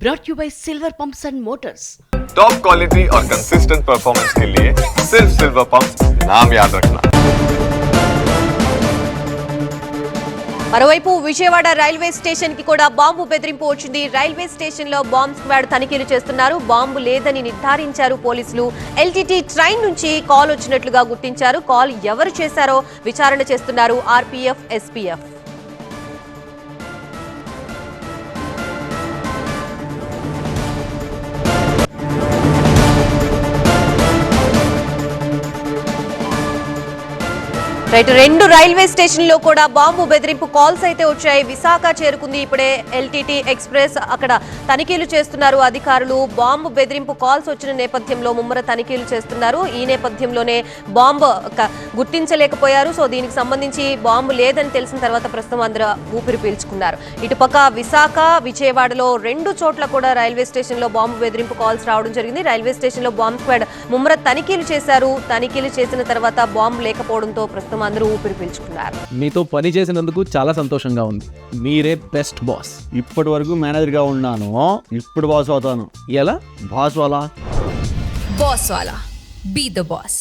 brought you by Silver Pumps and Motors. Top quality और consistent performance के लिए सिर्फ सिल्वर पंप्स नाम याद रखना. మరోవైపు విజయవాడ రైల్వే స్టేషన్ కి కూడా బాంబు బెదిరింపు వచ్చింది. రైల్వే స్టేషన్ లో బాంబ్ స్క్వాడ్ తనిఖీలు చేస్తున్నారు. బాంబు లేదని నిర్ధారించారు పోలీసులు. ఎల్టీటీ ట్రైన్ నుంచి కాల్ వచ్చినట్లుగా గుర్తించారు. కాల్ ఎవరు చేశారో విచారణ చేస్తున్నారు ఆర్పీఎఫ్, ఎస్పీఎఫ్. రైట్, రెండు రైల్వే స్టేషన్ లో కూడా బాంబు బెదిరింపు కాల్స్ అయితే వచ్చాయి. విశాఖ చేరుకుంది ఇప్పుడే ఎల్టీటీ ఎక్స్ప్రెస్. అక్కడ తనిఖీలు చేస్తున్నారు అధికారులు. బాంబు బెదిరింపు కాల్స్ వచ్చిన నేపథ్యంలో ముమ్మర తనిఖీలు చేస్తున్నారు. ఈ నేపథ్యంలోనే బాంబు గుర్తించలేకపోయారు. సో దీనికి సంబంధించి బాంబు లేదని తెలిసిన తర్వాత ప్రస్తుతం అందరూ ఊపిరి పీల్చుకున్నారు. ఇటుపక్క విశాఖ, విజయవాడలో రెండు చోట్ల కూడా రైల్వే స్టేషన్ లో బాంబు బెదిరింపు కాల్స్ రావడం జరిగింది. రైల్వే స్టేషన్ లో బాంబ్ స్క్వాడ్ ముమ్మర తనిఖీలు చేశారు. తనిఖీలు చేసిన తర్వాత బాంబు లేకపోవడంతో ప్రస్తుతం అందరూ ఊపిరి పీల్చుకున్నారు. మీతో పని చేసినందుకు చాలా సంతోషంగా ఉంది. మీరే బెస్ట్ బాస్. ఇప్పటి వరకు మేనేజర్ గా ఉన్నాను, ఇప్పుడు బాస్ అవుతాను. ఎలా? బాస్ వాలా Boss wala. Be the boss.